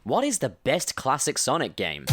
What is the best classic Sonic game?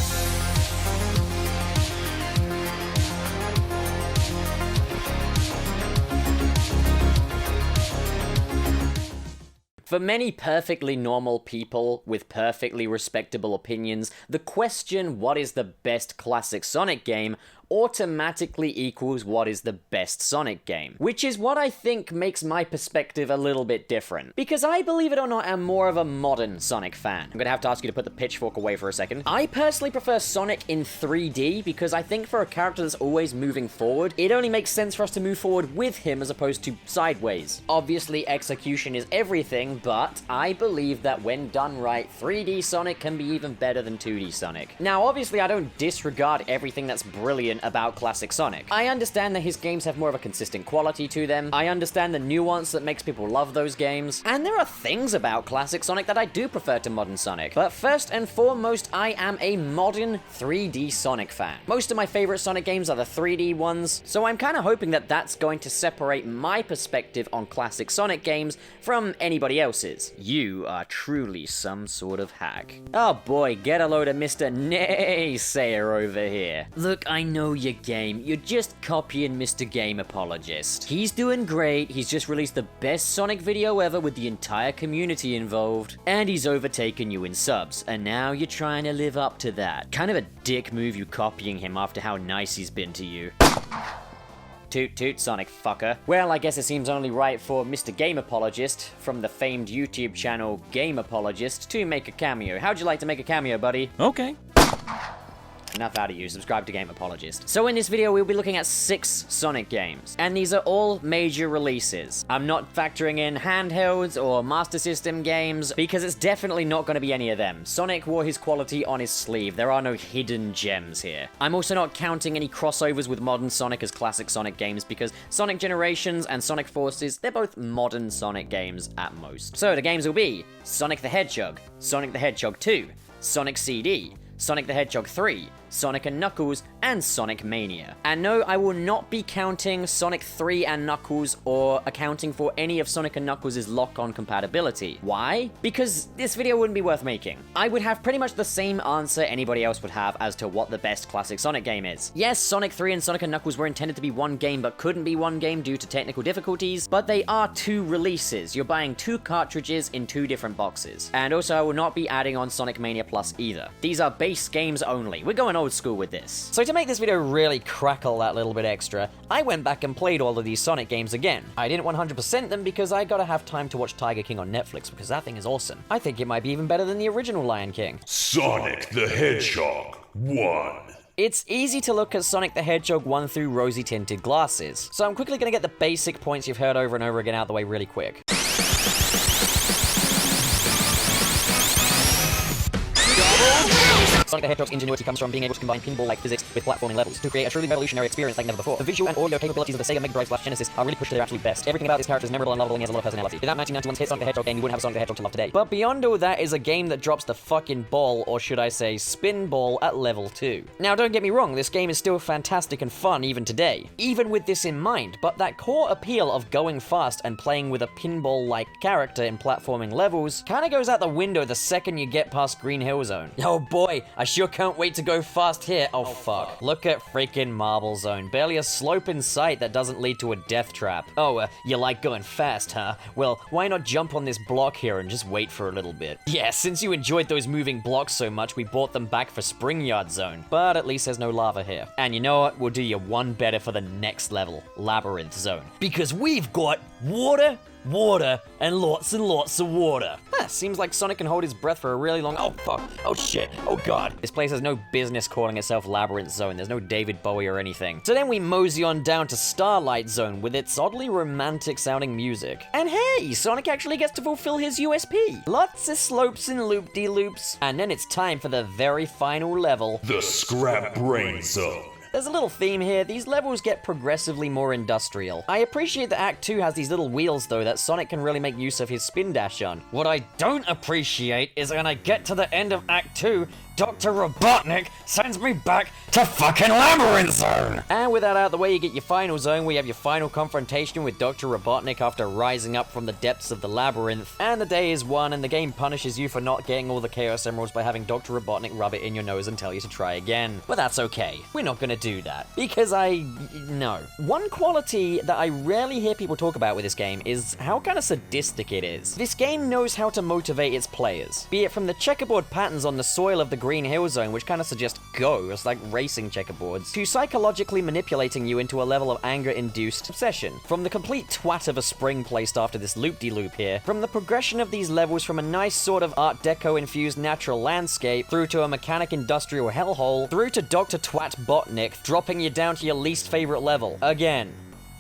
For many perfectly normal people with perfectly respectable opinions, the question, what is the best classic Sonic game, automatically equals what is the best Sonic game. Which is what I think makes my perspective a little bit different. Because I, believe it or not, am more of a modern Sonic fan. I'm gonna have to ask you to put the pitchfork away for a second. I personally prefer Sonic in 3D because I think for a character that's always moving forward, it only makes sense for us to move forward with him as opposed to sideways. Obviously, execution is everything, but I believe that when done right, 3D Sonic can be even better than 2D Sonic. Now, obviously, I don't disregard everything that's brilliant about classic Sonic. I understand that his games have more of a consistent quality to them. I understand the nuance that makes people love those games. And there are things about classic Sonic that I do prefer to modern Sonic. But first and foremost, I am a modern 3D Sonic fan. Most of my favorite Sonic games are the 3D ones, so I'm kind of hoping that that's going to separate my perspective on classic Sonic games from anybody else's. You are truly some sort of hack. Oh boy, get a load of Mr. Naysayer over here. Look, I know your game. You're just copying Mr. Game Apologist. He's doing great. He's just released the best Sonic video ever with the entire community involved. And he's overtaken you in subs. And now you're trying to live up to that. Kind of a dick move you copying him after how nice he's been to you. Toot toot, Sonic fucker. Well, I guess it seems only right for Mr. Game Apologist from the famed YouTube channel Game Apologist to make a cameo. How'd you like to make a cameo, buddy? Okay. Enough out of you, subscribe to Game Apologist. So in this video, we'll be looking at 6 Sonic games, and these are all major releases. I'm not factoring in handhelds or Master System games, because it's definitely not going to be any of them. Sonic wore his quality on his sleeve. There are no hidden gems here. I'm also not counting any crossovers with modern Sonic as classic Sonic games, because Sonic Generations and Sonic Forces, they're both modern Sonic games at most. So the games will be Sonic the Hedgehog, Sonic the Hedgehog 2, Sonic CD, Sonic the Hedgehog 3, Sonic and Knuckles, and Sonic Mania. And no, I will not be counting Sonic 3 and Knuckles or accounting for any of Sonic and Knuckles' lock-on compatibility. Why? Because this video wouldn't be worth making. I would have pretty much the same answer anybody else would have as to what the best classic Sonic game is. Yes, Sonic 3 and Sonic and Knuckles were intended to be one game but couldn't be one game due to technical difficulties, but they are 2 releases. You're buying 2 cartridges in 2 different boxes. And also, I will not be adding on Sonic Mania Plus either. These are base games only. We're going old school with this. So to make this video really crackle that little bit extra, I went back and played all of these Sonic games again. I didn't 100% them because I gotta have time to watch Tiger King on Netflix because that thing is awesome. I think it might be even better than the original Lion King. Sonic the Hedgehog 1. It's easy to look at Sonic the Hedgehog 1 through rosy-tinted glasses, so I'm quickly gonna get the basic points you've heard over and over again out of the way really quick. Sonic the Hedgehog's ingenuity comes from being able to combine pinball-like physics with platforming levels to create a truly revolutionary experience like never before. The visual and audio capabilities of the Sega Mega Drive / Genesis are really pushed to their absolute best. Everything about this character is memorable and lovable and he has a lot of personality. Without 1991's hit Sonic the Hedgehog game, you wouldn't have a Sonic the Hedgehog to love today. But beyond all that is a game that drops the fucking ball, or should I say spinball, at level 2. Now don't get me wrong, this game is still fantastic and fun even today. Even with this in mind, but that core appeal of going fast and playing with a pinball-like character in platforming levels kinda goes out the window the second you get past Green Hill Zone. Oh boy, I sure can't wait to go fast here. Oh fuck. Look at freaking Marble Zone. Barely a slope in sight that doesn't lead to a death trap. Oh, you like going fast, huh? Well, why not jump on this block here and just wait for a little bit? Yeah, since you enjoyed those moving blocks so much, we bought them back for Spring Yard Zone. But at least there's no lava here. And you know what? We'll do you one better for the next level, Labyrinth Zone. Because we've got water, and lots of water. Seems like Sonic can hold his breath for a really long— oh fuck, oh shit, oh god. This place has no business calling itself Labyrinth Zone. There's no David Bowie or anything. So then we mosey on down to Starlight Zone with its oddly romantic sounding music. And hey, Sonic actually gets to fulfill his USP. Lots of slopes and loop-de-loops. And then it's time for the very final level. The Scrap Brain Zone. There's a little theme here. These levels get progressively more industrial. I appreciate that Act 2 has these little wheels, though, that Sonic can really make use of his spin dash on. What I don't appreciate is when I get to the end of Act 2, Dr. Robotnik sends me back to fucking Labyrinth Zone! And with that out of the way, you get your final zone, where you have your final confrontation with Dr. Robotnik after rising up from the depths of the labyrinth. And the day is won, and the game punishes you for not getting all the Chaos Emeralds by having Dr. Robotnik rub it in your nose and tell you to try again. But that's okay. We're not gonna do that. Because no. One quality that I rarely hear people talk about with this game is how kind of sadistic it is. This game knows how to motivate its players. Be it from the checkerboard patterns on the soil of the Green Hill Zone, which kind of suggest go, it's like racing checkerboards, to psychologically manipulating you into a level of anger-induced obsession. From the complete twat of a spring placed after this loop-de-loop here, from the progression of these levels from a nice sort of Art Deco-infused natural landscape, through to a mechanic industrial hellhole, through to Dr. Twat Botnik dropping you down to your least favorite level. Again.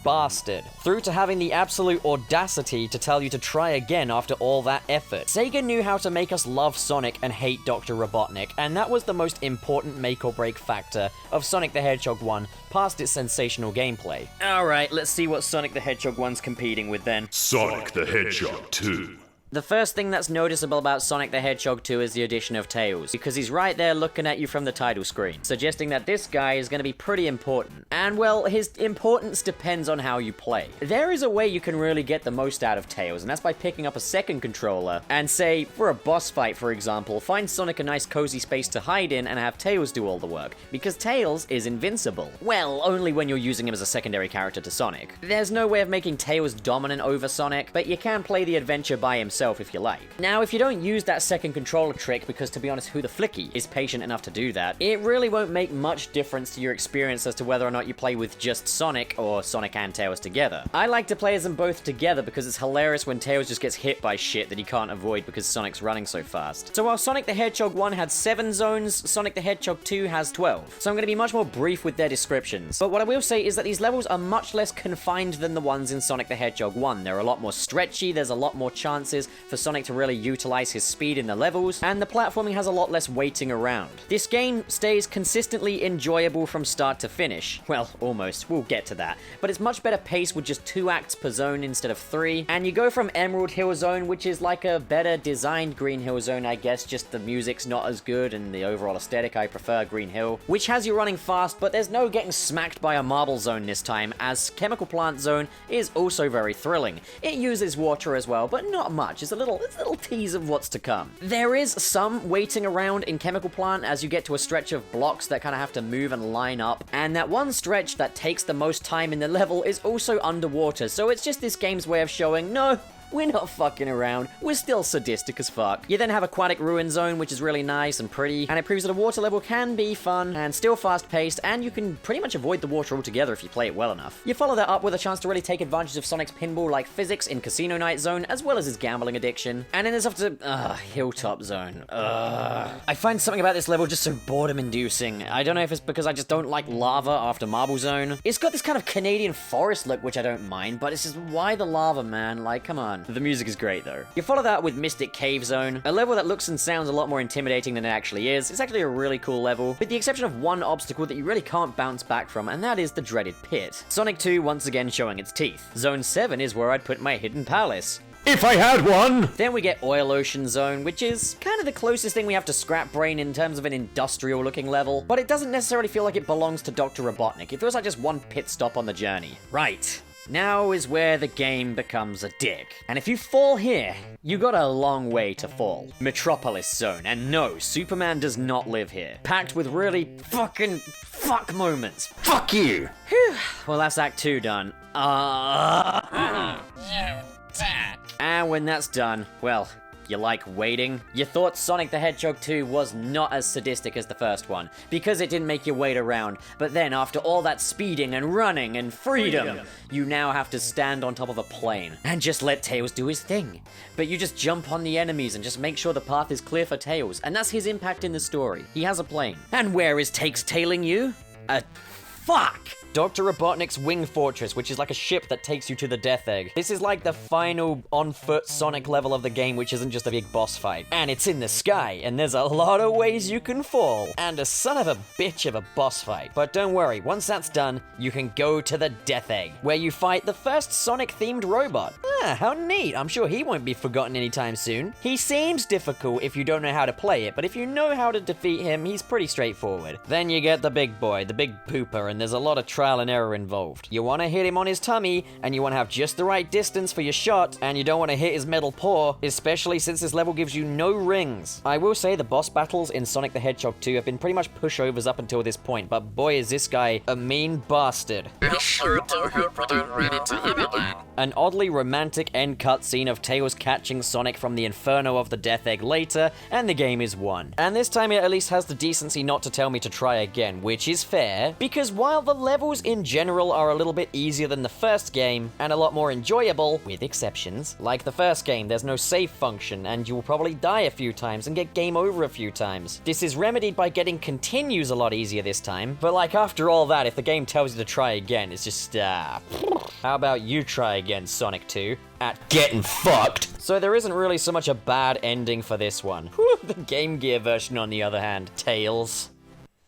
Bastard. Through to having the absolute audacity to tell you to try again after all that effort. Sega knew how to make us love Sonic and hate Dr. Robotnik, and that was the most important make or break factor of Sonic the Hedgehog 1, past its sensational gameplay. Alright, let's see what Sonic the Hedgehog 1's competing with then. Sonic the Hedgehog 2. The first thing that's noticeable about Sonic the Hedgehog 2 is the addition of Tails, because he's right there looking at you from the title screen, suggesting that this guy is going to be pretty important. And well, his importance depends on how you play. There is a way you can really get the most out of Tails, and that's by picking up a second controller, and say, for a boss fight for example, find Sonic a nice cozy space to hide in and have Tails do all the work, because Tails is invincible. Well, only when you're using him as a secondary character to Sonic. There's no way of making Tails dominant over Sonic, but you can play the adventure by himself if you like. Now, if you don't use that second controller trick, because to be honest, who the flicky is patient enough to do that, it really won't make much difference to your experience as to whether or not you play with just Sonic or Sonic and Tails together. I like to play as them both together because it's hilarious when Tails just gets hit by shit that he can't avoid because Sonic's running so fast. So while Sonic the Hedgehog 1 had 7 zones, Sonic the Hedgehog 2 has 12. So I'm going to be much more brief with their descriptions. But what I will say is that these levels are much less confined than the ones in Sonic the Hedgehog 1. They're a lot more stretchy, there's a lot more chances for Sonic to really utilize his speed in the levels, and the platforming has a lot less waiting around. This game stays consistently enjoyable from start to finish. Well, almost. We'll get to that. But it's much better paced with just 2 acts per zone instead of 3, and you go from Emerald Hill Zone, which is like a better designed Green Hill Zone, I guess, just the music's not as good, and the overall aesthetic, I prefer Green Hill, which has you running fast, but there's no getting smacked by a marble zone this time, as Chemical Plant Zone is also very thrilling. It uses water as well, but not much. It's a little tease of what's to come. There is some waiting around in Chemical Plant as you get to a stretch of blocks that kind of have to move and line up, and that one stretch that takes the most time in the level is also underwater, so it's just this game's way of showing, no, we're not fucking around. We're still sadistic as fuck. You then have Aquatic Ruin Zone, which is really nice and pretty, and it proves that a water level can be fun and still fast-paced, and you can pretty much avoid the water altogether if you play it well enough. You follow that up with a chance to really take advantage of Sonic's pinball-like physics in Casino Night Zone, as well as his gambling addiction. And then there's up to, Hilltop Zone. I find something about this level just so boredom-inducing. I don't know if it's because I just don't like lava after Marble Zone. It's got this kind of Canadian forest look, which I don't mind, but it's just, why the lava, man? Like, come on. The music is great, though. You follow that with Mystic Cave Zone, a level that looks and sounds a lot more intimidating than it actually is. It's actually a really cool level, with the exception of one obstacle that you really can't bounce back from, and that is the dreaded pit. Sonic 2 once again showing its teeth. Zone 7 is where I'd put my hidden palace. If I had one! Then we get Oil Ocean Zone, which is kind of the closest thing we have to Scrap Brain in terms of an industrial looking level, but it doesn't necessarily feel like it belongs to Dr. Robotnik. It feels like just one pit stop on the journey. Right. Now is where the game becomes a dick. And if you fall here, you got a long way to fall. Metropolis Zone, and no, Superman does not live here. Packed with really fucking fuck moments. Fuck you! Whew. Well, that's Act 2 done. And when that's done, well, you like waiting? You thought Sonic the Hedgehog 2 was not as sadistic as the first one, because it didn't make you wait around, but then after all that speeding and running and freedom, you now have to stand on top of a plane and just let Tails do his thing. But you just jump on the enemies and just make sure the path is clear for Tails, and that's his impact in the story. He has a plane. And where is Takes tailing you? Fuck! Dr. Robotnik's Wing Fortress, which is like a ship that takes you to the Death Egg. This is like the final on-foot Sonic level of the game, which isn't just a big boss fight. And it's in the sky, and there's a lot of ways you can fall. And a son of a bitch of a boss fight. But don't worry, once that's done, you can go to the Death Egg, where you fight the first Sonic-themed robot. Ah, how neat. I'm sure he won't be forgotten anytime soon. He seems difficult if you don't know how to play it, but if you know how to defeat him, he's pretty straightforward. Then you get the big boy, the big pooper, and there's a lot of trial and error involved. You want to hit him on his tummy, and you want to have just the right distance for your shot, and you don't want to hit his metal paw, especially since this level gives you no rings. I will say the boss battles in Sonic the Hedgehog 2 have been pretty much pushovers up until this point, but boy is this guy a mean bastard. I sure do hope we don't run into him again. An oddly romantic end cutscene of Tails catching Sonic from the inferno of the Death Egg later, and the game is won. And this time it at least has the decency not to tell me to try again, which is fair, because while the levels in general are a little bit easier than the first game, and a lot more enjoyable, with exceptions, like the first game, there's no save function, and you will probably die a few times and get game over a few times. This is remedied by getting continues a lot easier this time, but like after all that, if the game tells you to try again, it's just, how about you try again, Sonic 2? At getting fucked. So there isn't really so much a bad ending for this one. Whew, the Game Gear version on the other hand, Tails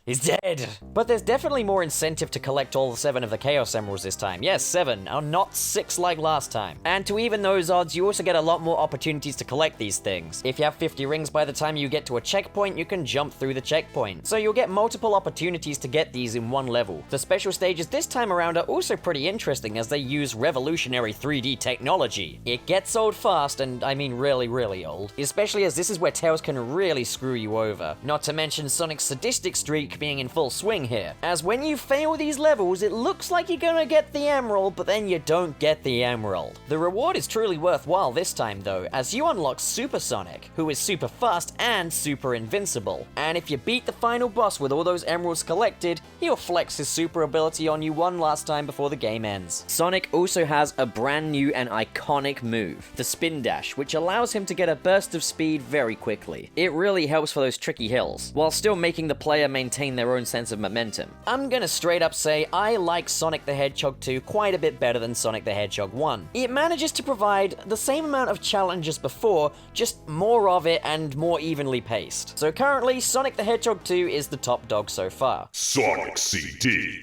is dead. But there's definitely more incentive to collect all 7 of the Chaos Emeralds this time. Yes, 7, and not 6 like last time. And to even those odds, you also get a lot more opportunities to collect these things. If you have 50 rings by the time you get to a checkpoint, you can jump through the checkpoint. So you'll get multiple opportunities to get these in one level. The special stages this time around are also pretty interesting as they use revolutionary 3D technology. It gets old fast, and I mean really old. Especially as this is where Tails can really screw you over. Not to mention Sonic's sadistic streak being in full swing here, as when you fail these levels, it looks like you're gonna get the emerald, but then you don't get the emerald. The reward is truly worthwhile this time though, as you unlock Super Sonic, who is super fast and super invincible. And if you beat the final boss with all those emeralds collected, he'll flex his super ability on you one last time before the game ends. Sonic also has a brand new and iconic move, the Spin Dash, which allows him to get a burst of speed very quickly. It really helps for those tricky hills, while still making the player maintain their own sense of momentum. I'm gonna straight up say I like Sonic the Hedgehog 2 quite a bit better than Sonic the Hedgehog 1. It manages to provide the same amount of challenge as before, just more of it and more evenly paced. So currently, Sonic the Hedgehog 2 is the top dog so far. Sonic CD.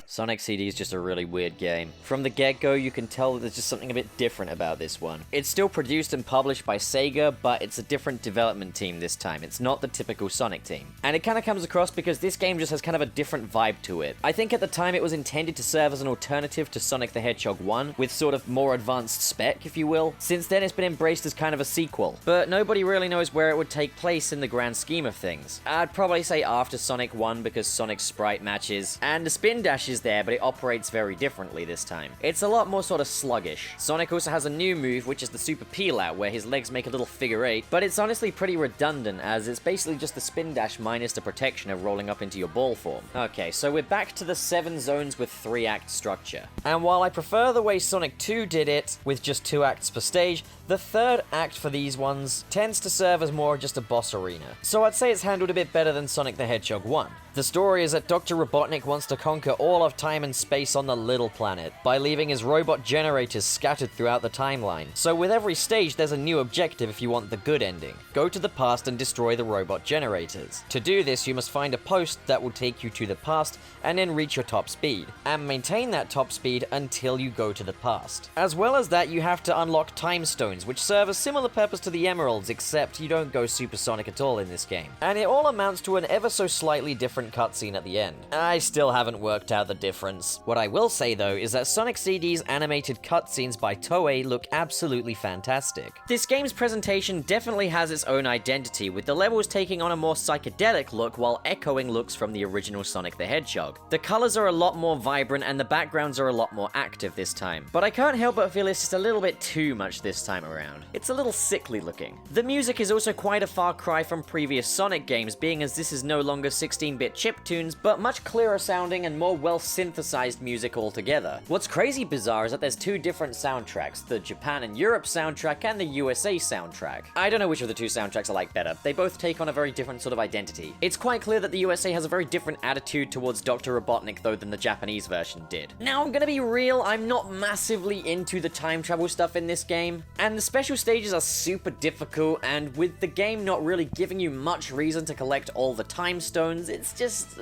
Sonic CD is just a really weird game. From the get-go, you can tell that there's just something a bit different about this one. It's still produced and published by Sega, but it's a different development team this time. It's not the typical Sonic team. And it kind of comes across because this game just has kind of a different vibe to it. I think at the time it was intended to serve as an alternative to Sonic the Hedgehog 1, with sort of more advanced spec, if you will. Since then, it's been embraced as kind of a sequel. But nobody really knows where it would take place in the grand scheme of things. I'd probably say after Sonic 1 because Sonic's sprite matches, and the Spin Dash is there, but it operates very differently this time. It's a lot more sort of sluggish. Sonic also has a new move, which is the Super Peel Out, where his legs make a little figure 8, but it's honestly pretty redundant, as it's basically just the Spin Dash minus the protection of rolling up into your ball form. Okay, so we're back to the 7 zones with 3-act structure. And while I prefer the way Sonic 2 did it, with just 2 acts per stage, the 3rd act for these ones tends to serve as more just a boss arena. So I'd say it's handled a bit better than Sonic the Hedgehog 1. The story is that Dr. Robotnik wants to conquer all of time and space on the Little Planet by leaving his robot generators scattered throughout the timeline. So with every stage, there's a new objective if you want the good ending. Go to the past and destroy the robot generators. To do this, you must find a post that will take you to the past and then reach your top speed, and maintain that top speed until you go to the past. As well as that, you have to unlock time stones, which serve a similar purpose to the emeralds, except you don't go supersonic at all in this game. And it all amounts to an ever so slightly different cutscene at the end. I still haven't worked out the difference. What I will say though is that Sonic CD's animated cutscenes by Toei look absolutely fantastic. This game's presentation definitely has its own identity, with the levels taking on a more psychedelic look while echoing looks from the original Sonic the Hedgehog. The colors are a lot more vibrant and the backgrounds are a lot more active this time. But I can't help but feel it's just a little bit too much this time around. It's a little sickly looking. The music is also quite a far cry from previous Sonic games, being as this is no longer 16-bit chiptunes, but much clearer sounding and more well-synthesized music altogether. What's crazy bizarre is that there's two different soundtracks, the Japan and Europe soundtrack and the USA soundtrack. I don't know which of the two soundtracks I like better. They both take on a very different sort of identity. It's quite clear that the USA has a very different attitude towards Dr. Robotnik though than the Japanese version did. Now I'm gonna be real, I'm not massively into the time travel stuff in this game, and the special stages are super difficult, and with the game not really giving you much reason to collect all the time stones, it's just...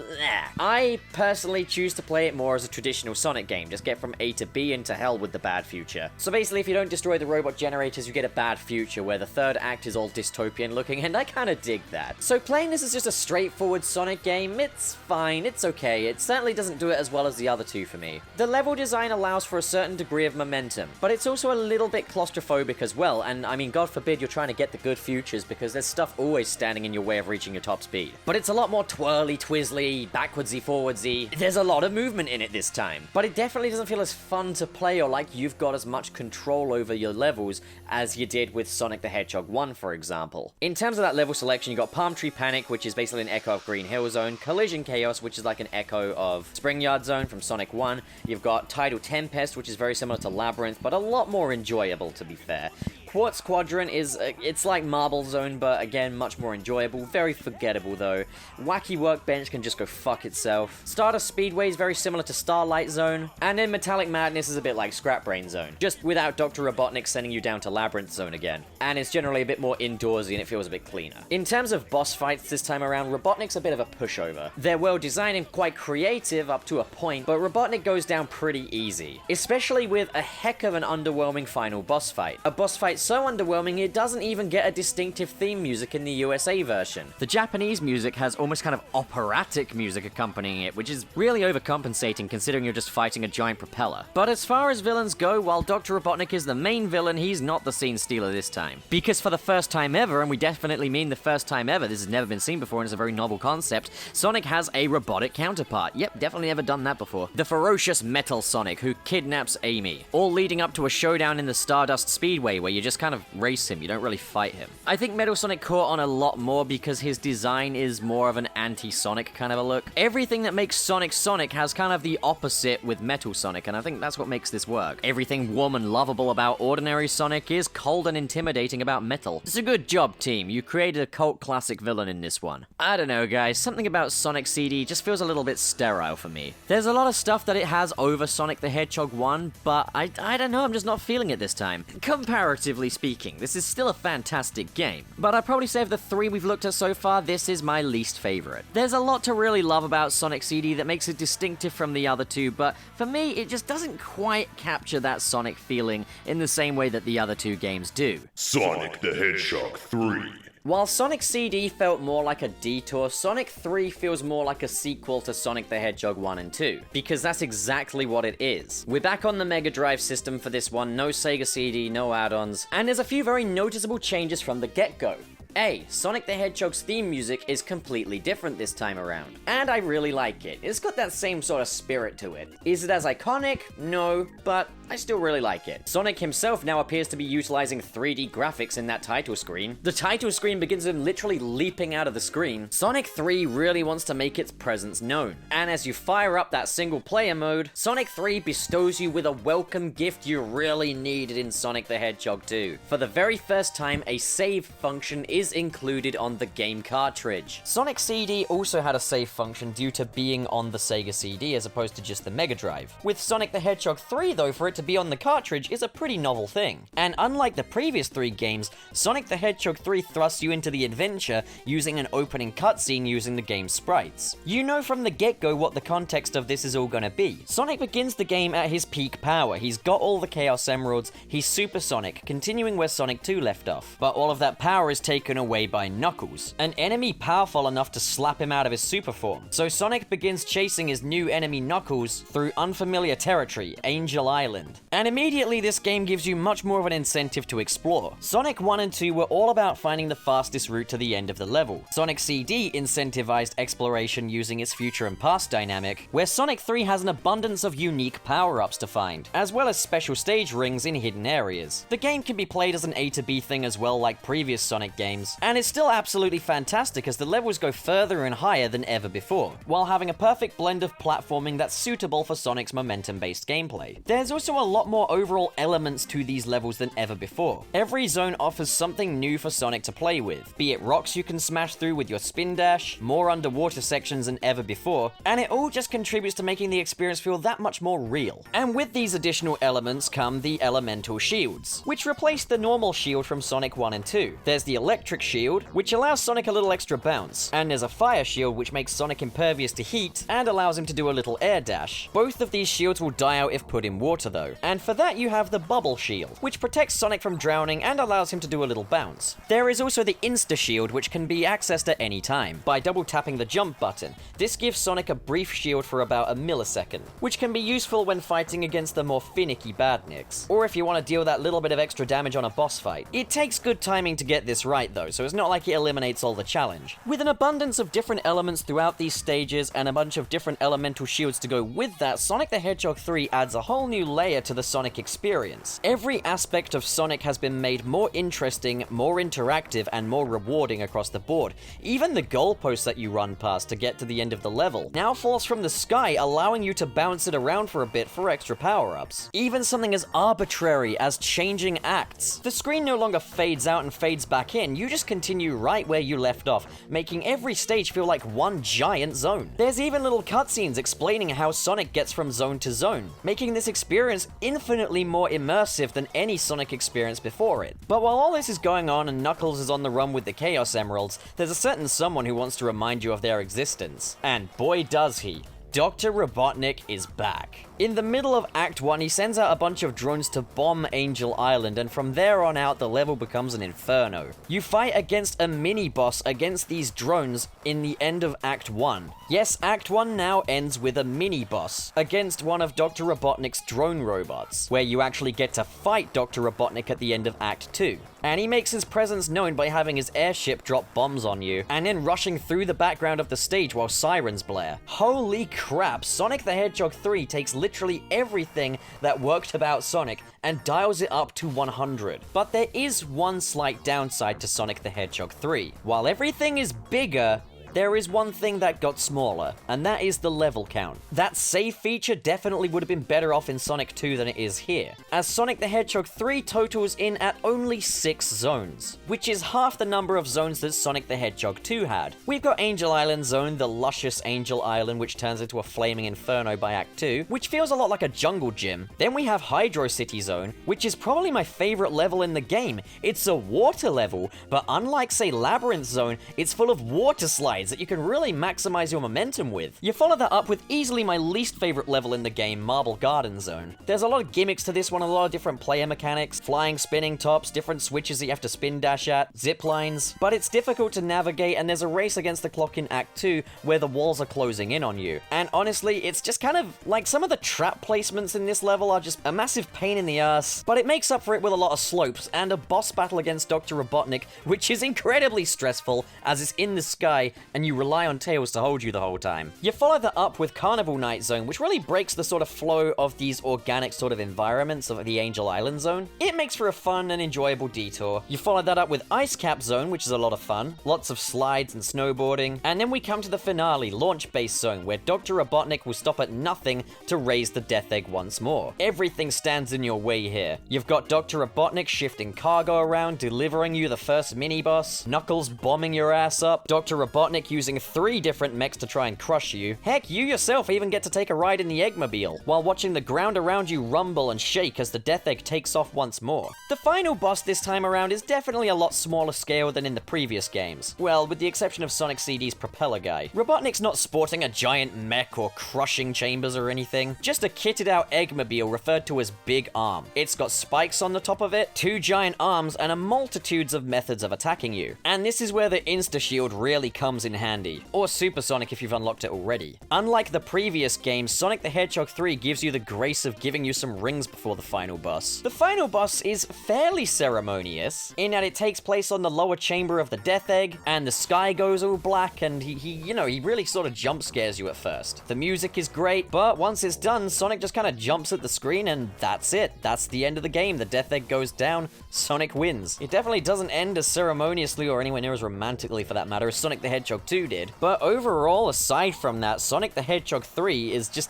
I personally choose to play it more as a traditional Sonic game, just get from A to B and to hell with the bad future. So basically if you don't destroy the robot generators you get a bad future where the third act is all dystopian looking, and I kinda dig that. So playing this is just a straightforward Sonic game, it's fine, it's okay, it certainly doesn't do it as well as the other two for me. The level design allows for a certain degree of momentum, but it's also a little bit claustrophobic as well, and I mean god forbid you're trying to get the good futures because there's stuff always standing in your way of reaching your top speed. But it's a lot more twirly, twizzly, backwardsy, forwardsy. There's a lot of movement in it this time. But it definitely doesn't feel as fun to play or like you've got as much control over your levels as you did with Sonic the Hedgehog 1, for example. In terms of that level selection, you got Palm Tree Panic, which is basically an echo of Green Hill Zone, Collision Chaos, which is like an echo of Spring Yard Zone from Sonic 1. You've got Tidal Tempest, which is very similar to Labyrinth, but a lot more enjoyable, to be fair. Quartz Quadrant is, it's like Marble Zone, but again, much more enjoyable, very forgettable though. Wacky Workbench can just go fuck itself. Stardust Speedway is very similar to Starlight Zone, and then Metallic Madness is a bit like Scrap Brain Zone, just without Dr. Robotnik sending you down to Labyrinth Zone again. And it's generally a bit more indoorsy and it feels a bit cleaner. In terms of boss fights this time around, Robotnik's a bit of a pushover. They're well designed and quite creative up to a point, but Robotnik goes down pretty easy, especially with a heck of an underwhelming final boss fight. A boss fight so underwhelming it doesn't even get a distinctive theme music in the USA version. The Japanese music has almost kind of operatic music accompanying it, which is really overcompensating considering you're just fighting a giant propeller. But as far as villains go, while Dr. Robotnik is the main villain, he's not the scene stealer this time. Because for the first time ever, and we definitely mean the first time ever, this has never been seen before and it's a very novel concept, Sonic has a robotic counterpart. Yep, definitely never done that before. The ferocious Metal Sonic, who kidnaps Amy. All leading up to a showdown in the Stardust Speedway where you just kind of race him, you don't really fight him. I think Metal Sonic caught on a lot more because his design is more of an anti-Sonic kind of a look. Everything that makes Sonic Sonic has kind of the opposite with Metal Sonic, and I think that's what makes this work. Everything warm and lovable about ordinary Sonic is cold and intimidating about Metal. It's a good job, team. You created a cult classic villain in this one. I don't know, guys. Something about Sonic CD just feels a little bit sterile for me. There's a lot of stuff that it has over Sonic the Hedgehog 1, but I don't know, I'm just not feeling it this time. Comparatively speaking, this is still a fantastic game, but I'd probably say of the three we've looked at so far, this is my least favorite. There's a lot to really love about Sonic CD that makes it distinctive from the other two, but for me, it just doesn't quite capture that Sonic feeling in the same way that the other two games do. Sonic the Hedgehog 3. While Sonic CD felt more like a detour, Sonic 3 feels more like a sequel to Sonic the Hedgehog 1 and 2, because that's exactly what it is. We're back on the Mega Drive system for this one, no Sega CD, no add-ons, and there's a few very noticeable changes from the get-go. A. Sonic the Hedgehog's theme music is completely different this time around, and I really like it. It's got that same sort of spirit to it. Is it as iconic? No, but I still really like it. Sonic himself now appears to be utilizing 3D graphics in that title screen. The title screen begins with him literally leaping out of the screen. Sonic 3 really wants to make its presence known, and as you fire up that single player mode, Sonic 3 bestows you with a welcome gift you really needed in Sonic the Hedgehog 2. For the very first time, a save function is included on the game cartridge. Sonic CD also had a save function due to being on the Sega CD as opposed to just the Mega Drive. With Sonic the Hedgehog 3 though, for it to be on the cartridge is a pretty novel thing. And unlike the previous three games, Sonic the Hedgehog 3 thrusts you into the adventure using an opening cutscene using the game's sprites. You know from the get-go what the context of this is all gonna be. Sonic begins the game at his peak power. He's got all the Chaos Emeralds, he's supersonic, continuing where Sonic 2 left off. But all of that power is taken away by Knuckles, an enemy powerful enough to slap him out of his super form. So Sonic begins chasing his new enemy Knuckles through unfamiliar territory, Angel Island. Island. And immediately this game gives you much more of an incentive to explore. Sonic 1 and 2 were all about finding the fastest route to the end of the level. Sonic CD incentivized exploration using its future and past dynamic, where Sonic 3 has an abundance of unique power-ups to find, as well as special stage rings in hidden areas. The game can be played as an A to B thing as well, like previous Sonic games, and it's still absolutely fantastic as the levels go further and higher than ever before, while having a perfect blend of platforming that's suitable for Sonic's momentum-based gameplay. There's also a lot more overall elements to these levels than ever before. Every zone offers something new for Sonic to play with, be it rocks you can smash through with your spin dash, more underwater sections than ever before, and it all just contributes to making the experience feel that much more real. And with these additional elements come the elemental shields, which replace the normal shield from Sonic 1 and 2. There's the electric shield, which allows Sonic a little extra bounce, and there's a fire shield which makes Sonic impervious to heat and allows him to do a little air dash. Both of these shields will die out if put in water though, and for that you have the bubble shield, which protects Sonic from drowning and allows him to do a little bounce. There is also the insta shield, which can be accessed at any time by double tapping the jump button. This gives Sonic a brief shield for about a millisecond, which can be useful when fighting against the more finicky badniks, or if you want to deal that little bit of extra damage on a boss fight. It takes good timing to get this right though, so it's not like it eliminates all the challenge. With an abundance of different elements throughout these stages and a bunch of different elemental shields to go with that, Sonic the Hedgehog 3 adds a whole new layer to the Sonic experience. Every aspect of Sonic has been made more interesting, more interactive, and more rewarding across the board. Even the goalposts that you run past to get to the end of the level now falls from the sky, allowing you to bounce it around for a bit for extra power-ups. Even something as arbitrary as changing acts. The screen no longer fades out and fades back in, you just continue right where you left off, making every stage feel like one giant zone. There's even little cutscenes explaining how Sonic gets from zone to zone, making this experience infinitely more immersive than any Sonic experience before it. But while all this is going on and Knuckles is on the run with the Chaos Emeralds, there's a certain someone who wants to remind you of their existence. And boy does he. Dr. Robotnik is back. In the middle of Act 1, he sends out a bunch of drones to bomb Angel Island, and from there on out, the level becomes an inferno. You fight against a mini-boss against these drones in the end of Act 1. Yes, Act 1 now ends with a mini-boss against one of Dr. Robotnik's drone robots, where you actually get to fight Dr. Robotnik at the end of Act 2. And he makes his presence known by having his airship drop bombs on you, and then rushing through the background of the stage while sirens blare. Holy crap, Sonic the Hedgehog 3 takes literally everything that worked about Sonic and dials it up to 100. But there is one slight downside to Sonic the Hedgehog 3. While everything is bigger, there is one thing that got smaller, and that is the level count. That save feature definitely would have been better off in Sonic 2 than it is here, as Sonic the Hedgehog 3 totals in at only 6 zones, which is half the number of zones that Sonic the Hedgehog 2 had. We've got Angel Island Zone, the luscious Angel Island, which turns into a flaming inferno by Act 2, which feels a lot like a jungle gym. Then we have Hydro City Zone, which is probably my favorite level in the game. It's a water level, but unlike, say, Labyrinth Zone, it's full of water slides that you can really maximize your momentum with. You follow that up with easily my least favorite level in the game, Marble Garden Zone. There's a lot of gimmicks to this one, a lot of different player mechanics, flying, spinning tops, different switches that you have to spin dash at, zip lines, but it's difficult to navigate, and there's a race against the clock in Act 2 where the walls are closing in on you. And honestly, it's just kind of like some of the trap placements in this level are just a massive pain in the ass, but it makes up for it with a lot of slopes and a boss battle against Dr. Robotnik, which is incredibly stressful as it's in the sky and you rely on Tails to hold you the whole time. You follow that up with Carnival Night Zone, which really breaks the sort of flow of these organic sort of environments of the Angel Island Zone. It makes for a fun and enjoyable detour. You follow that up with Ice Cap Zone, which is a lot of fun. Lots of slides and snowboarding. And then we come to the finale, Launch Base Zone, where Dr. Robotnik will stop at nothing to raise the Death Egg once more. Everything stands in your way here. You've got Dr. Robotnik shifting cargo around, delivering you the first mini-boss, Knuckles bombing your ass up, Dr. Robotnik using 3 different mechs to try and crush you. Heck, you yourself even get to take a ride in the Eggmobile, while watching the ground around you rumble and shake as the Death Egg takes off once more. The final boss this time around is definitely a lot smaller scale than in the previous games. Well, with the exception of Sonic CD's propeller guy. Robotnik's not sporting a giant mech or crushing chambers or anything, just a kitted out Eggmobile referred to as Big Arm. It's got spikes on the top of it, 2 giant arms, and a multitudes of methods of attacking you. And this is where the Insta-Shield really comes in in handy, or Supersonic if you've unlocked it already. Unlike the previous game, Sonic the Hedgehog 3 gives you the grace of giving you some rings before the final boss. The final boss is fairly ceremonious, in that it takes place on the lower chamber of the Death Egg, and the sky goes all black, and he really sort of jump scares you at first. The music is great, but once it's done, Sonic just kind of jumps at the screen, and that's it. That's the end of the game. The Death Egg goes down, Sonic wins. It definitely doesn't end as ceremoniously or anywhere near as romantically, for that matter, as Sonic the Hedgehog 2 did. But overall, aside from that, Sonic the Hedgehog 3 is just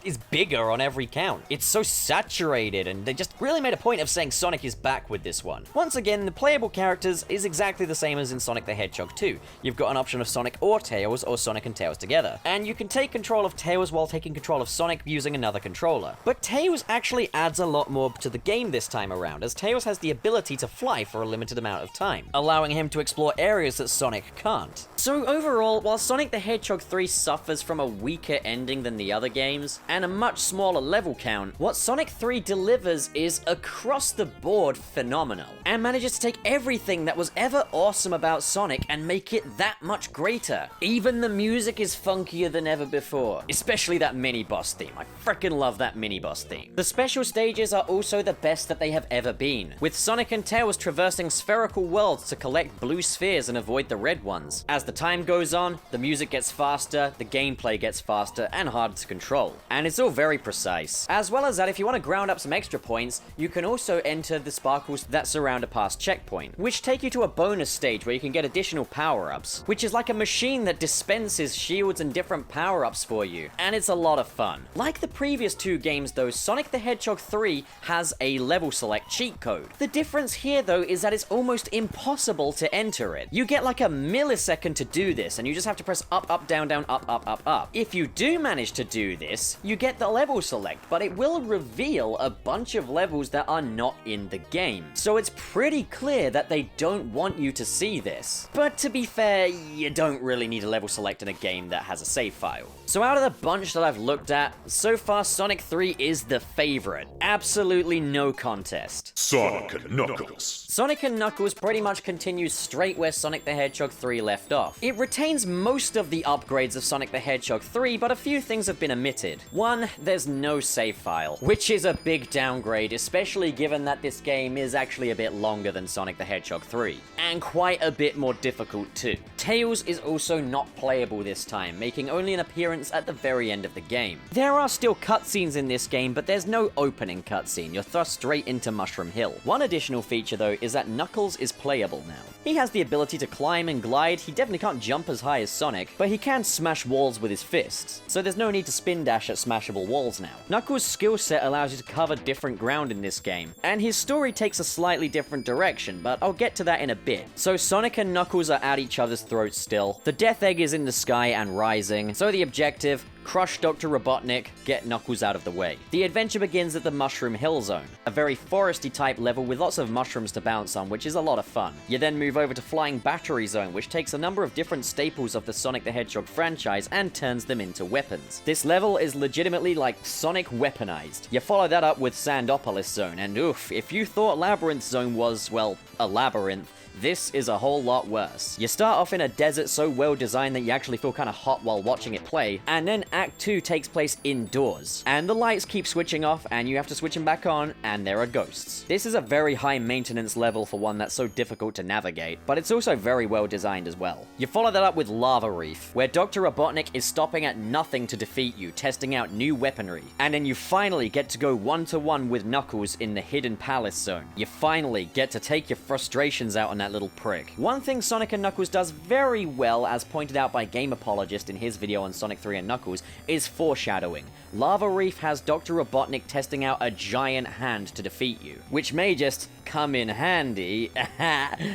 is bigger on every count. It's so saturated, and they just really made a point of saying Sonic is back with this one. Once again, the playable characters is exactly the same as in Sonic the Hedgehog 2. You've got an option of Sonic or Tails, or Sonic and Tails together. And you can take control of Tails while taking control of Sonic using another controller. But Tails actually adds a lot more to the game this time around, as Tails has the ability to fly for a limited amount of time, allowing him to explore areas that Sonic can't. So overall, while Sonic the Hedgehog 3 suffers from a weaker ending than the other games, and a much smaller level count, what Sonic 3 delivers is across-the-board phenomenal, and manages to take everything that was ever awesome about Sonic and make it that much greater. Even the music is funkier than ever before, especially that mini-boss theme. I freaking love that mini-boss theme. The special stages are also the best that they have ever been, with Sonic and Tails traversing spherical worlds to collect blue spheres and avoid the red ones. As the time goes on, the music gets faster, the gameplay gets faster and harder to control, and it's all very precise. As well as that, if you want to ground up some extra points, you can also enter the sparkles that surround a past checkpoint, which take you to a bonus stage where you can get additional power-ups, which is like a machine that dispenses shields and different power-ups for you, and it's a lot of fun. Like the previous two games though, Sonic the Hedgehog 3 has a level select cheat code. The difference here though is that it's almost impossible to enter it. You get like a millisecond to do this, and you just have to press up, up, down, down, up, up, up, up. If you do manage to do this, you get the level select, but it will reveal a bunch of levels that are not in the game. So it's pretty clear that they don't want you to see this. But to be fair, you don't really need a level select in a game that has a save file. So out of the bunch that I've looked at, so far Sonic 3 is the favorite. Absolutely no contest. Sonic and Knuckles. Sonic and Knuckles pretty much continues straight where Sonic the Hedgehog 3 left off. It retains most of the upgrades of Sonic the Hedgehog 3, but a few things have been omitted. One, there's no save file, which is a big downgrade, especially given that this game is actually a bit longer than Sonic the Hedgehog 3, and quite a bit more difficult too. Tails is also not playable this time, making only an appearance at the very end of the game. There are still cutscenes in this game, but there's no opening cutscene. You're thrust straight into Mushroom Hill. One additional feature though is that Knuckles is playable now. He has the ability to climb and glide. He definitely can't jump as high as Sonic, but he can smash walls with his fists, so there's no need to spin dash at smashable walls now. Knuckles' skill set allows you to cover different ground in this game, and his story takes a slightly different direction, but I'll get to that in a bit. So Sonic and Knuckles are at each other's throats still. The Death Egg is in the sky and rising, so the objective: crush Dr. Robotnik, get Knuckles out of the way. The adventure begins at the Mushroom Hill Zone, a very foresty type level with lots of mushrooms to bounce on, which is a lot of fun. You then move over to Flying Battery Zone, which takes a number of different staples of the Sonic the Hedgehog franchise and turns them into weapons. This level is legitimately like Sonic weaponized. You follow that up with Sandopolis Zone, and oof, if you thought Labyrinth Zone was, well, a labyrinth, this is a whole lot worse. You start off in a desert so well designed that you actually feel kind of hot while watching it play, and then Act 2 takes place indoors, and the lights keep switching off, and you have to switch them back on, and there are ghosts. This is a very high maintenance level for one that's so difficult to navigate, but it's also very well designed as well. You follow that up with Lava Reef, where Dr. Robotnik is stopping at nothing to defeat you, testing out new weaponry, and then you finally get to go one-to-one with Knuckles in the Hidden Palace Zone. You finally get to take your frustrations out on that little prick. One thing Sonic and Knuckles does very well, as pointed out by Game Apologist in his video on Sonic 3 and Knuckles, is foreshadowing. Lava Reef has Dr. Robotnik testing out a giant hand to defeat you, which may just come in handy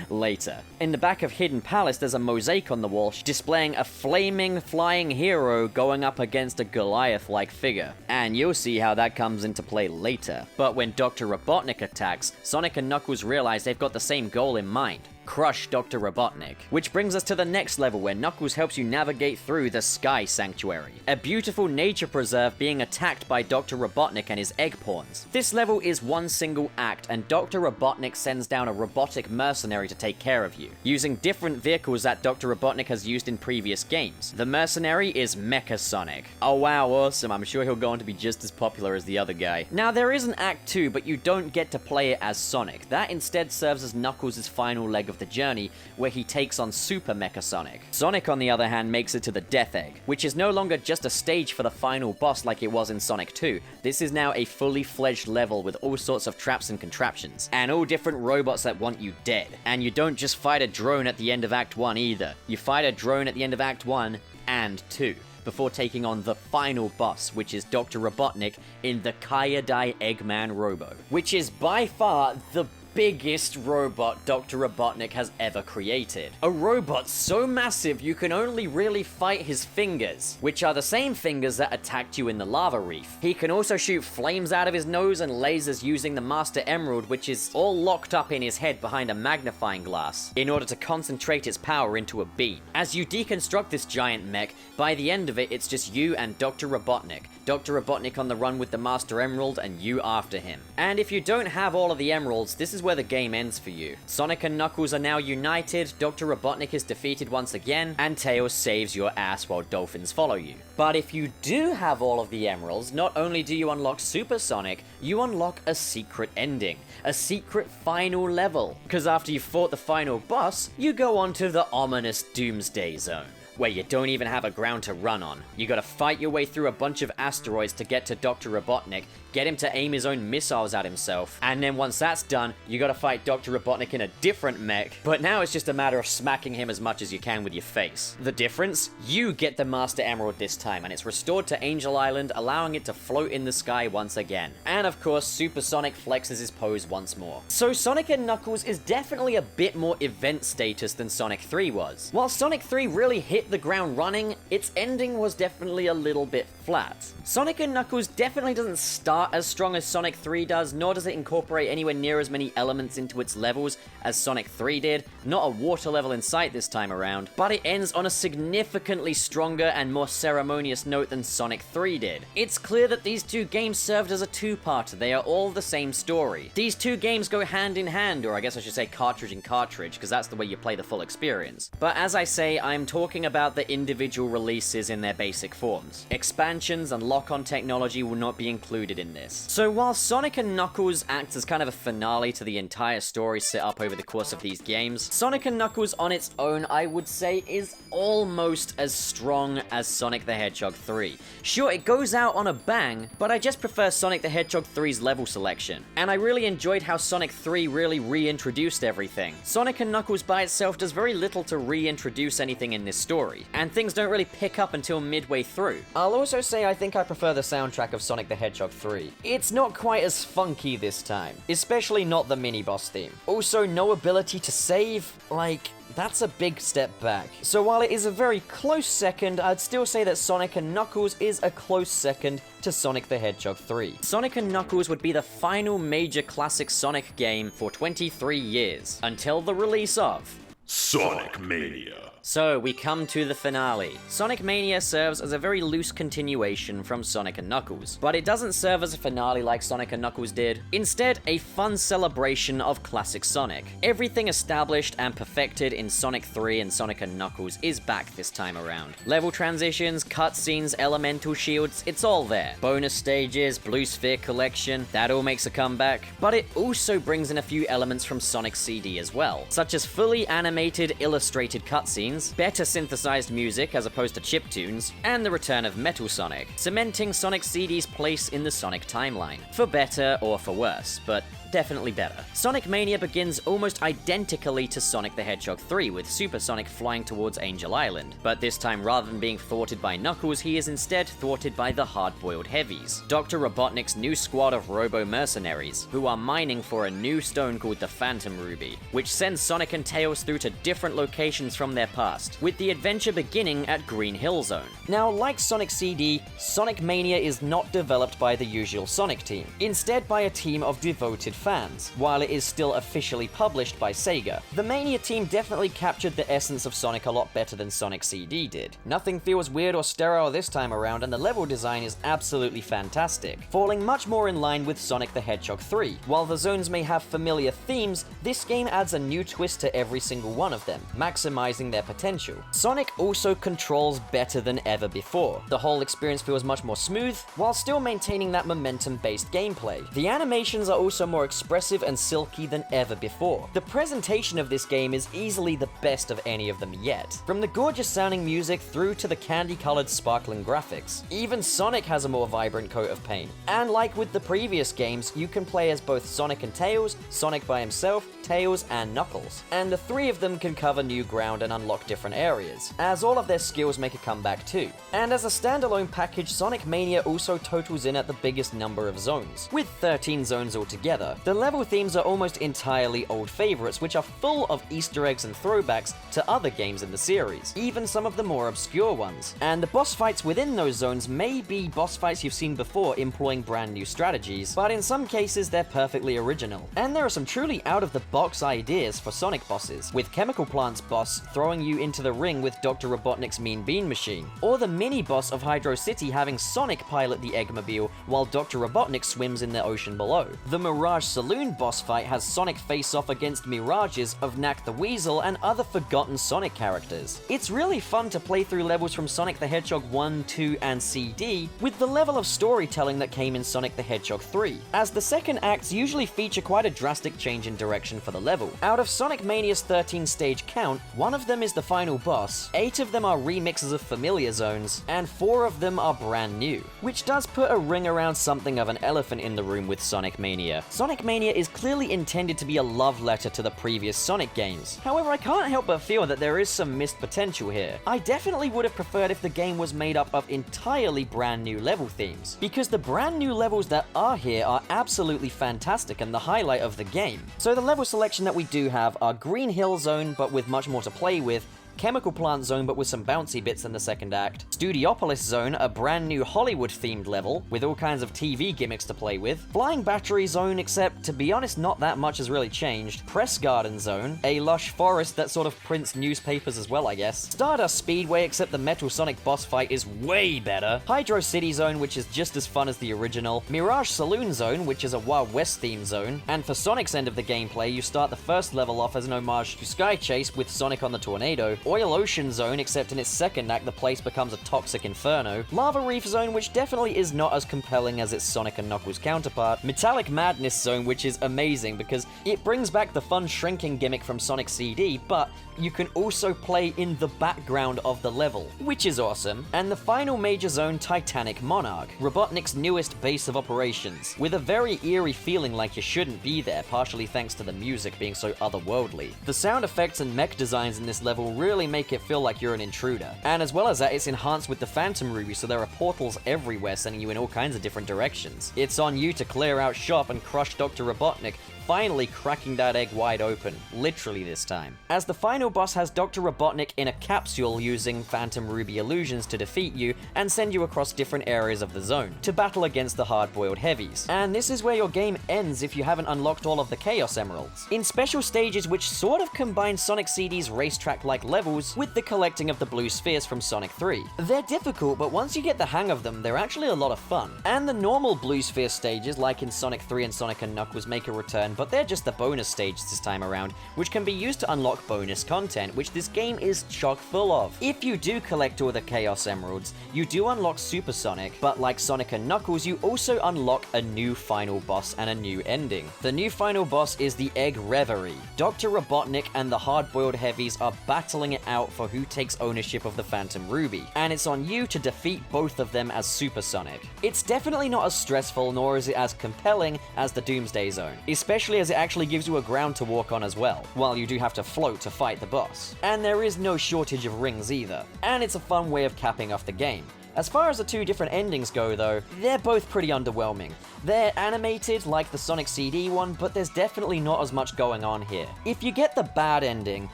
later. In the back of Hidden Palace, there's a mosaic on the wall displaying a flaming flying hero going up against a Goliath-like figure, and you'll see how that comes into play later. But when Dr. Robotnik attacks, Sonic and Knuckles realize they've got the same goal in mind: crush Dr. Robotnik. Which brings us to the next level where Knuckles helps you navigate through the Sky Sanctuary, a beautiful nature preserve being attacked by Dr. Robotnik and his egg pawns. This level is one single act, and Dr. Robotnik sends down a robotic mercenary to take care of you, using different vehicles that Dr. Robotnik has used in previous games. The mercenary is Mecha Sonic. Oh wow, awesome, I'm sure he'll go on to be just as popular as the other guy. Now there is an Act 2, but you don't get to play it as Sonic. That instead serves as Knuckles' final leg of the journey, where he takes on Super Mecha Sonic. Sonic, on the other hand, makes it to the Death Egg, which is no longer just a stage for the final boss like it was in Sonic 2. This is now a fully fledged level with all sorts of traps and contraptions, and all different robots that want you dead. And you don't just fight a drone at the end of Act 1 either. You fight a drone at the end of Act 1 and 2. Before taking on the final boss, which is Dr. Robotnik in the Kyodai Eggman Robo, which is by far the biggest robot Dr. Robotnik has ever created. A robot so massive you can only really fight his fingers, which are the same fingers that attacked you in the lava reef. He can also shoot flames out of his nose and lasers using the Master Emerald, which is all locked up in his head behind a magnifying glass, in order to concentrate its power into a beam. As you deconstruct this giant mech, by the end of it, it's just you and Dr. Robotnik. Dr. Robotnik on the run with the Master Emerald, and you after him. And if you don't have all of the emeralds, this is where the game ends for you. Sonic and Knuckles are now united, Dr. Robotnik is defeated once again, and Tails saves your ass while dolphins follow you. But if you do have all of the emeralds, not only do you unlock Super Sonic, you unlock a secret ending. A secret final level. Because after you've fought the final boss, you go on to the ominous Doomsday Zone, where you don't even have a ground to run on. You gotta fight your way through a bunch of asteroids to get to Dr. Robotnik, get him to aim his own missiles at himself, and then once that's done, you gotta fight Dr. Robotnik in a different mech, but now it's just a matter of smacking him as much as you can with your face. The difference? You get the Master Emerald this time, and it's restored to Angel Island, allowing it to float in the sky once again. And of course, Super Sonic flexes his pose once more. So Sonic and Knuckles is definitely a bit more event status than Sonic 3 was. While Sonic 3 really hit the ground running, its ending was definitely a little bit flat. Sonic and Knuckles definitely doesn't start as strong as Sonic 3 does, nor does it incorporate anywhere near as many elements into its levels as Sonic 3 did, not a water level in sight this time around, but it ends on a significantly stronger and more ceremonious note than Sonic 3 did. It's clear that these two games served as a two-parter, they are all the same story. These two games go hand in hand, or I guess I should say cartridge in cartridge, because that's the way you play the full experience. But as I say, I'm talking about the individual releases in their basic forms. Expansions and lock-on technology will not be included in this. So while Sonic and Knuckles acts as kind of a finale to the entire story set up over the course of these games, Sonic and Knuckles on its own, I would say, is almost as strong as Sonic the Hedgehog 3. Sure, it goes out on a bang, but I just prefer Sonic the Hedgehog 3's level selection. And I really enjoyed how Sonic 3 really reintroduced everything. Sonic and Knuckles by itself does very little to reintroduce anything in this story, and things don't really pick up until midway through. I'll also say I think I prefer the soundtrack of Sonic the Hedgehog 3. It's not quite as funky this time, especially not the mini-boss theme. Also, no ability to save, like, that's a big step back. So while it is a very close second, I'd still say that Sonic and Knuckles is a close second to Sonic the Hedgehog 3. Sonic and Knuckles would be the final major classic Sonic game for 23 years, until the release of Sonic Mania. So, we come to the finale. Sonic Mania serves as a very loose continuation from Sonic and Knuckles, but it doesn't serve as a finale like Sonic and Knuckles did. Instead, a fun celebration of classic Sonic. Everything established and perfected in Sonic 3 and Sonic and Knuckles is back this time around. Level transitions, cutscenes, elemental shields, it's all there. Bonus stages, Blue Sphere collection, that all makes a comeback. But it also brings in a few elements from Sonic CD as well, such as fully animated, illustrated cutscenes, better synthesized music as opposed to chiptunes, and the return of Metal Sonic, cementing Sonic CD's place in the Sonic timeline. For better or for worse, but definitely better. Sonic Mania begins almost identically to Sonic the Hedgehog 3, with Super Sonic flying towards Angel Island, but this time rather than being thwarted by Knuckles, he is instead thwarted by the hard-boiled heavies, Dr. Robotnik's new squad of robo-mercenaries, who are mining for a new stone called the Phantom Ruby, which sends Sonic and Tails through to different locations from their past, with the adventure beginning at Green Hill Zone. Now, like Sonic CD, Sonic Mania is not developed by the usual Sonic team, instead by a team of devoted fans, while it is still officially published by Sega. The Mania team definitely captured the essence of Sonic a lot better than Sonic CD did. Nothing feels weird or sterile this time around, and the level design is absolutely fantastic, falling much more in line with Sonic the Hedgehog 3. While the zones may have familiar themes, this game adds a new twist to every single one of them, maximizing their potential. Sonic also controls better than ever before. The whole experience feels much more smooth, while still maintaining that momentum-based gameplay. The animations are also more expressive and silky than ever before. The presentation of this game is easily the best of any of them yet. From the gorgeous sounding music through to the candy-colored sparkling graphics. Even Sonic has a more vibrant coat of paint. And like with the previous games, you can play as both Sonic and Tails, Sonic by himself, Tails, and Knuckles. And the three of them can cover new ground and unlock different areas, as all of their skills make a comeback too. And as a standalone package, Sonic Mania also totals in at the biggest number of zones, with 13 zones altogether. The level themes are almost entirely old favorites, which are full of Easter eggs and throwbacks to other games in the series, even some of the more obscure ones. And the boss fights within those zones may be boss fights you've seen before employing brand new strategies, but in some cases they're perfectly original. And there are some truly out-of-the-box ideas for Sonic bosses, with Chemical Plant's boss throwing you into the ring with Dr. Robotnik's Mean Bean Machine, or the mini-boss of Hydro City having Sonic pilot the Eggmobile while Dr. Robotnik swims in the ocean below. The Mirage Saloon boss fight has Sonic face off against mirages of Knack the Weasel and other forgotten Sonic characters. It's really fun to play through levels from Sonic the Hedgehog 1, 2, and CD with the level of storytelling that came in Sonic the Hedgehog 3, as the second acts usually feature quite a drastic change in direction for the level. Out of Sonic Mania's 13 stage count, one of them is the final boss, 8 of them are remixes of familiar zones, and 4 of them are brand new, which does put a ring around something of an elephant in the room with Sonic Mania. Sonic Mania is clearly intended to be a love letter to the previous Sonic games. However, I can't help but feel that there is some missed potential here. I definitely would have preferred if the game was made up of entirely brand new level themes, because the brand new levels that are here are absolutely fantastic and the highlight of the game. So the level selection that we do have are Green Hill Zone, but with much more to play with, Chemical Plant Zone but with some bouncy bits in the second act, Studiopolis Zone, a brand new Hollywood-themed level with all kinds of TV gimmicks to play with, Flying Battery Zone, except to be honest not that much has really changed, Press Garden Zone, a lush forest that sort of prints newspapers as well I guess, Stardust Speedway except the Metal Sonic boss fight is way better, Hydro City Zone which is just as fun as the original, Mirage Saloon Zone which is a Wild West themed zone, and for Sonic's end of the gameplay you start the first level off as an homage to Sky Chase with Sonic on the Tornado, Oil Ocean Zone, except in its second act the place becomes a toxic inferno, Lava Reef Zone, which definitely is not as compelling as its Sonic and Knuckles counterpart, Metallic Madness Zone, which is amazing because it brings back the fun shrinking gimmick from Sonic CD, but you can also play in the background of the level, which is awesome, and the final major zone, Titanic Monarch, Robotnik's newest base of operations, with a very eerie feeling like you shouldn't be there, partially thanks to the music being so otherworldly. The sound effects and mech designs in this level really make it feel like you're an intruder, and as well as that, it's enhanced with the Phantom Ruby, so there are portals everywhere sending you in all kinds of different directions. It's on you to clear out shop and crush Dr. Robotnik, finally cracking that egg wide open, literally this time. As the final boss has Dr. Robotnik in a capsule using Phantom Ruby illusions to defeat you and send you across different areas of the zone to battle against the hard-boiled heavies. And this is where your game ends if you haven't unlocked all of the Chaos Emeralds. In special stages which sort of combine Sonic CD's racetrack-like levels with the collecting of the blue spheres from Sonic 3. They're difficult, but once you get the hang of them, they're actually a lot of fun. And the normal blue sphere stages, like in Sonic 3 and Sonic and Knuckles, make a return, but they're just the bonus stages this time around, which can be used to unlock bonus content, which this game is chock full of. If you do collect all the Chaos Emeralds, you do unlock Super Sonic, but like Sonic and Knuckles, you also unlock a new final boss and a new ending. The new final boss is the Egg Reverie. Dr. Robotnik and the hard-boiled heavies are battling it out for who takes ownership of the Phantom Ruby, and it's on you to defeat both of them as Super Sonic. It's definitely not as stressful, nor is it as compelling as the Doomsday Zone, especially as it actually gives you a ground to walk on as well, while you do have to float to fight the boss. And there is no shortage of rings either, and it's a fun way of capping off the game. As far as the two different endings go though, they're both pretty underwhelming. They're animated like the Sonic CD one, but there's definitely not as much going on here. If you get the bad ending,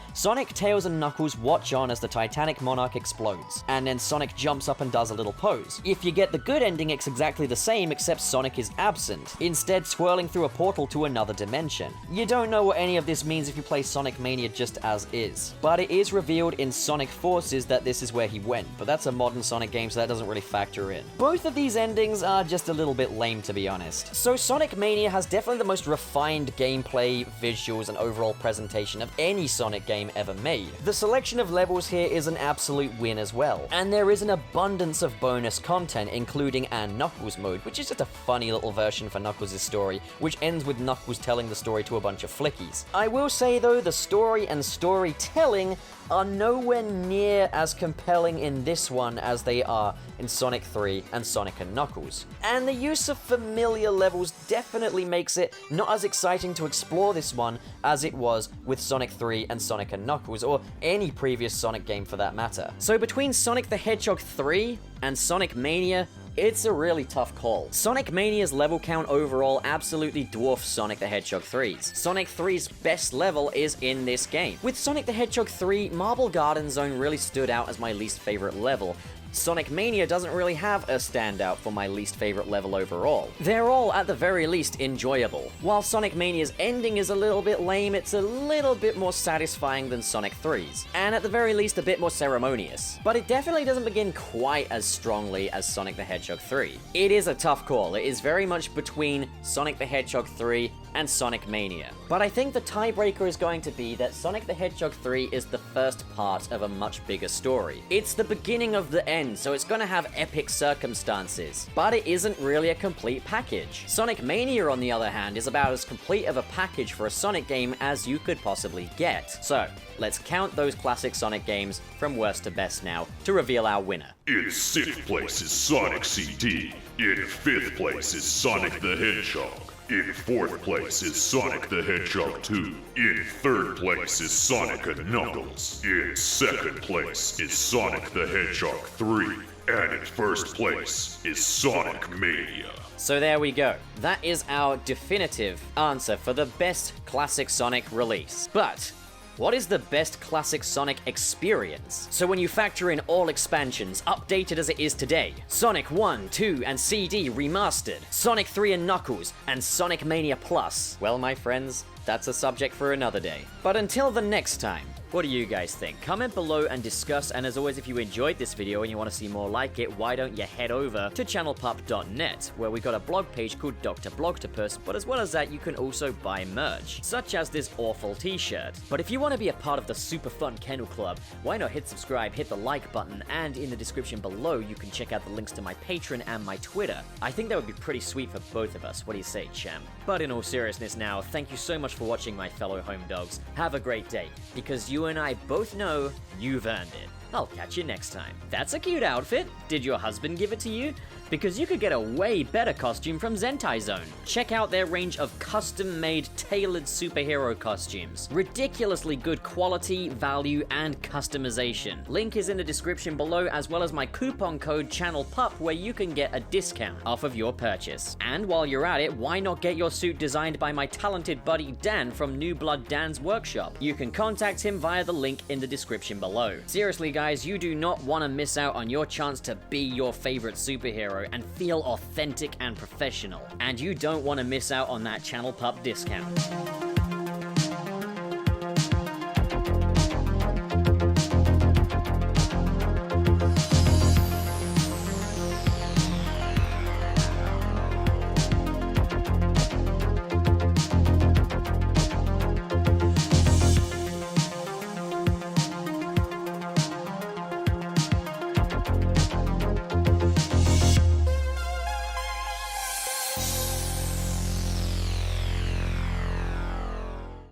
Sonic, Tails, and Knuckles watch on as the Titanic Monarch explodes, and then Sonic jumps up and does a little pose. If you get the good ending, it's exactly the same except Sonic is absent, instead swirling through a portal to another dimension. You don't know what any of this means if you play Sonic Mania just as is, but it is revealed in Sonic Forces that this is where he went, but that's a modern Sonic game so that doesn't really factor in. Both of these endings are just a little bit lame to be honest. So Sonic Mania has definitely the most refined gameplay, visuals, and overall presentation of any Sonic game ever made. The selection of levels here is an absolute win as well, and there is an abundance of bonus content, including an Knuckles mode, which is just a funny little version for Knuckles' story, which ends with Knuckles telling the story to a bunch of flickies. I will say though, the story and storytelling are nowhere near as compelling in this one as they are in Sonic 3 and Sonic & Knuckles. And the use of familiar levels definitely makes it not as exciting to explore this one as it was with Sonic 3 and Sonic & Knuckles, or any previous Sonic game for that matter. So between Sonic the Hedgehog 3 and Sonic Mania, it's a really tough call. Sonic Mania's level count overall absolutely dwarfs Sonic the Hedgehog 3's. Sonic 3's best level is in this game. With Sonic the Hedgehog 3, Marble Garden Zone really stood out as my least favorite level. Sonic Mania doesn't really have a standout for my least favorite level overall. They're all, at the very least, enjoyable. While Sonic Mania's ending is a little bit lame, it's a little bit more satisfying than Sonic 3's, and at the very least a bit more ceremonious. But it definitely doesn't begin quite as strongly as Sonic the Hedgehog 3. It is a tough call. It is very much between Sonic the Hedgehog 3 and Sonic Mania. But I think the tiebreaker is going to be that Sonic the Hedgehog 3 is the first part of a much bigger story. It's the beginning of the end, so it's gonna have epic circumstances, but it isn't really a complete package. Sonic Mania, on the other hand, is about as complete of a package for a Sonic game as you could possibly get. So, let's count those classic Sonic games from worst to best now to reveal our winner. In 6th place is Sonic CD. In 5th place is Sonic the Hedgehog. In 4th place is Sonic the Hedgehog 2. In 3rd place is Sonic & Knuckles. In 2nd place is Sonic the Hedgehog 3. And in 1st place is Sonic Mania. So there we go. That is our definitive answer for the best classic Sonic release. But what is the best classic Sonic experience? So when you factor in all expansions, updated as it is today, Sonic 1, 2, and CD remastered, Sonic 3 and Knuckles, and Sonic Mania Plus, well, my friends, that's a subject for another day. But until the next time, what do you guys think? Comment below and discuss, and as always, if you enjoyed this video and you want to see more like it, why don't you head over to channelpup.net, where we got a blog page called Dr. Blogtopus, but as well as that, you can also buy merch, such as this awful t-shirt. But if you want to be a part of the super fun Kennel Club, why not hit subscribe, hit the like button, and in the description below, you can check out the links to my Patreon and my Twitter. I think that would be pretty sweet for both of us. What do you say, champ? But in all seriousness now, thank you so much for watching, my fellow home dogs. Have a great day, because you and I both know you've earned it. I'll catch you next time. That's a cute outfit. Did your husband give it to you? Because you could get a way better costume from Zentai Zone. Check out their range of custom-made, tailored superhero costumes. Ridiculously good quality, value, and customization. Link is in the description below, as well as my coupon code CHANNELPUP, where you can get a discount off of your purchase. And while you're at it, why not get your suit designed by my talented buddy Dan from New Blood Dan's workshop? You can contact him via the link in the description below. Seriously guys, you do not want to miss out on your chance to be your favorite superhero and feel authentic and professional. And you don't want to miss out on that Channel Pup discount.